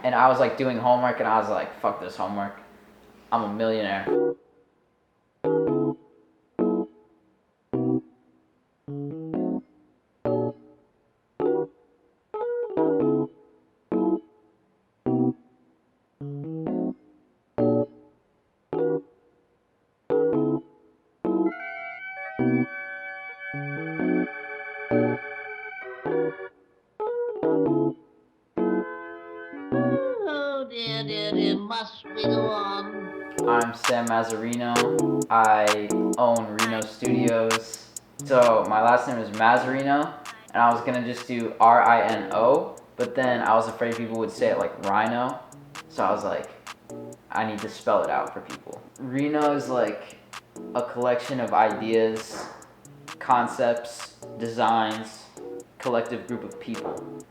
And I was like doing homework and I was like, fuck this homework. I'm a millionaire. Oh dear, dear, dear, must we go on? I'm Sam Mazzarino. I own Reno Studios. So my last name is Mazzarino, and I was gonna just do RINO, but then I was afraid people would say it like Rhino, so I was like, I need to spell it out for people. Reno is like a collection of ideas, concepts, designs, collective group of people.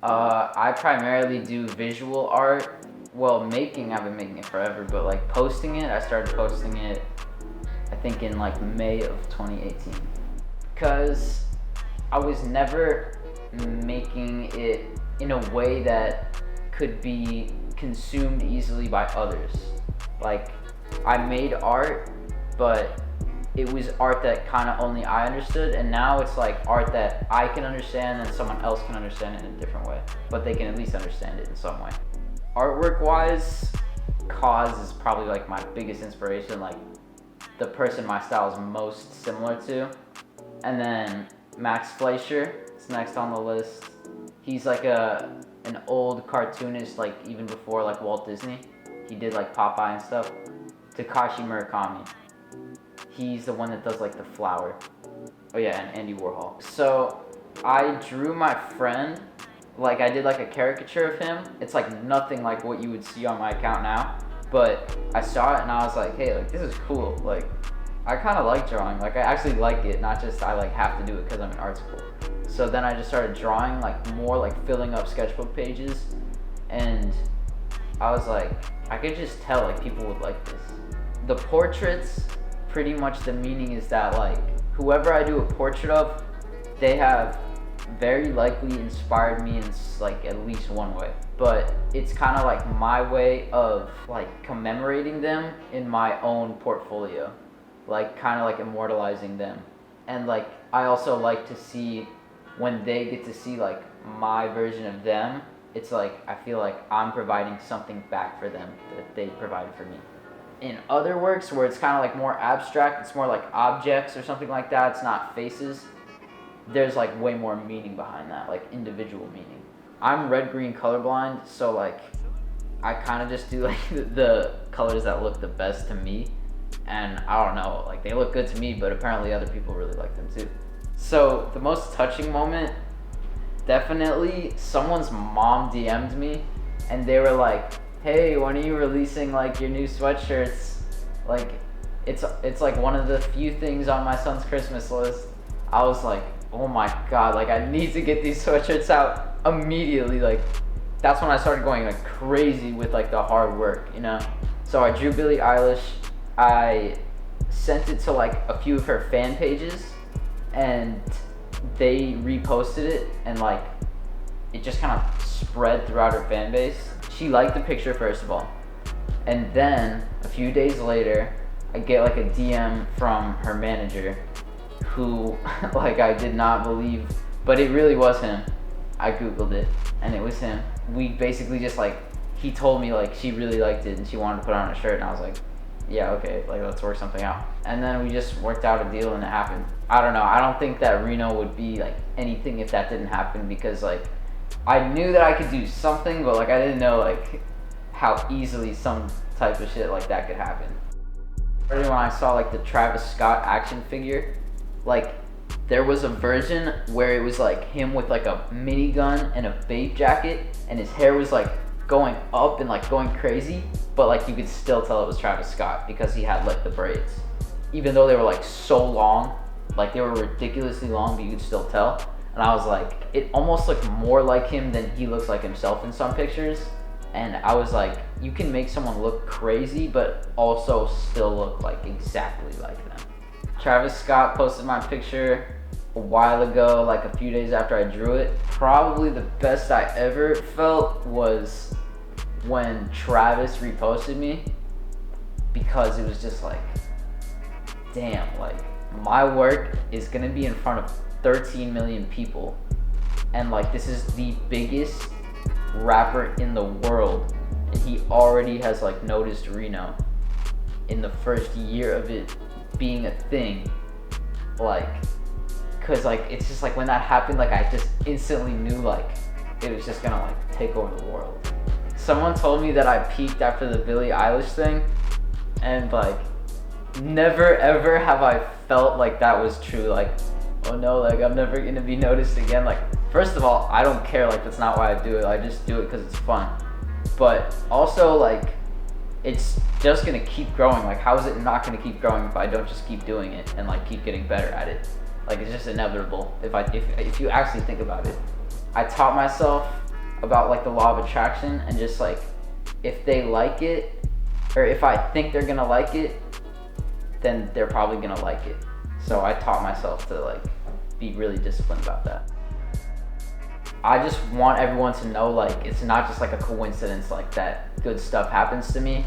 I primarily do visual art. Well, I've been making it forever, but like posting it, I started posting it, I think in like May of 2018. Cause I was never making it in a way that could be consumed easily by others. Like, I made art, but it was art that kind of only I understood, and now it's like art that I can understand and someone else can understand it in a different way, but they can at least understand it in some way. Artwork wise, Cause is probably like my biggest inspiration, like the person my style is most similar to. And then Max Fleischer is next on the list. He's like an old cartoonist, like even before like Walt Disney. He did like Popeye and stuff. Takashi Murakami. He's the one that does like the flower. Oh yeah, and Andy Warhol. So I drew my friend, like I did like a caricature of him. It's like nothing like what you would see on my account now, but I saw it and I was like, hey, like this is cool. Like I kind of like drawing. Like I actually like it, not just I like have to do it because I'm in art school. So then I just started drawing, like more like filling up sketchbook pages, and I was like, I could just tell like people would like this. The portraits, pretty much the meaning is that like whoever I do a portrait of, they have very likely inspired me in like at least one way, but it's kind of like my way of like commemorating them in my own portfolio, like kind of like immortalizing them. And like I also like to see when they get to see like my version of them, it's like I feel like I'm providing something back for them that they provided for me. In other works where it's kind of like more abstract, it's more like objects or something like that, it's not faces, there's like way more meaning behind that, like individual meaning. I'm red-green colorblind, so like I kind of just do like the colors that look the best to me, and I don't know, like they look good to me, but apparently other people really like them too. So the most touching moment, definitely someone's mom DM'd me and they were like, hey, when are you releasing like your new sweatshirts? Like it's like one of the few things on my son's Christmas list. I was like, oh my god, like I need to get these sweatshirts out immediately. Like that's when I started going like crazy with like the hard work, you know? So I drew Billie Eilish. I sent it to like a few of her fan pages and they reposted it, and like it just kind of spread throughout her fan base. She liked the picture first of all, and then a few days later I get like a DM from her manager who like I did not believe, but it really was him. I googled it and it was him. We basically just like, he told me like she really liked it and she wanted to put it on a shirt, and I was like, yeah, okay, like let's work something out. And then we just worked out a deal and it happened. I don't know, I don't think that Reno would be like anything if that didn't happen, because like I knew that I could do something, but like I didn't know like how easily some type of shit like that could happen. When I saw like the Travis Scott action figure, like there was a version where it was like him with like a minigun and a vape jacket, and his hair was like going up and like going crazy, but like you could still tell it was Travis Scott because he had like the braids. Even though they were like so long, like they were ridiculously long, but you could still tell. And I was like, it almost looked more like him than he looks like himself in some pictures. And I was like, you can make someone look crazy, but also still look like exactly like them. Travis Scott posted my picture a while ago, like a few days after I drew it. Probably the best I ever felt was when Travis reposted me, because it was just like, damn, like my work is gonna be in front of 13 million people, and like this is the biggest rapper in the world, and he already has like noticed Reno in the first year of it being a thing. Like, cause like it's just like when that happened, like I just instantly knew like it was just gonna like take over the world. Someone told me that I peaked after the Billie Eilish thing, and like never ever have I felt like that was true. Like, oh no, like I'm never gonna be noticed again. Like, first of all, I don't care. Like, that's not why I do it. I just do it because it's fun. But also, like, it's just gonna keep growing. Like, how is it not gonna keep growing if I don't just keep doing it and like keep getting better at it? Like, it's just inevitable if you actually think about it. I taught myself about like the law of attraction, and just like if they like it, or if I think they're gonna like it, then they're probably gonna like it. So I taught myself to like be really disciplined about that. I just want everyone to know, like, it's not just like a coincidence like that good stuff happens to me.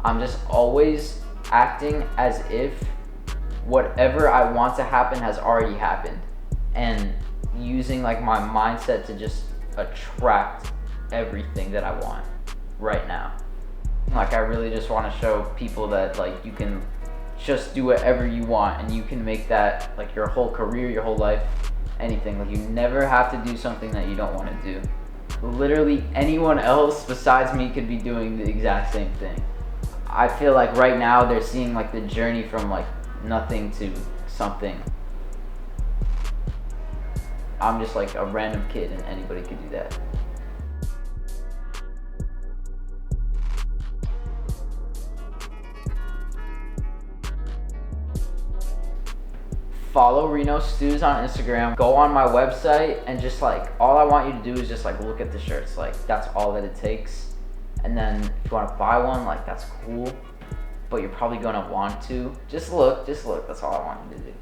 I'm just always acting as if whatever I want to happen has already happened, and using like my mindset to just attract everything that I want right now. Like, I really just want to show people that like you can just do whatever you want, and you can make that like your whole career, your whole life, anything. Like, you never have to do something that you don't want to do. Literally anyone else besides me could be doing the exact same thing. I feel like right now they're seeing like the journey from like nothing to something. I'm just like a random kid, and anybody could do that. Follow Reno Stews on Instagram. Go on my website, and just like all I want you to do is just like look at the shirts. Like, that's all that it takes. And then if you want to buy one, like, that's cool, but you're probably gonna want to just look. That's all I want you to do.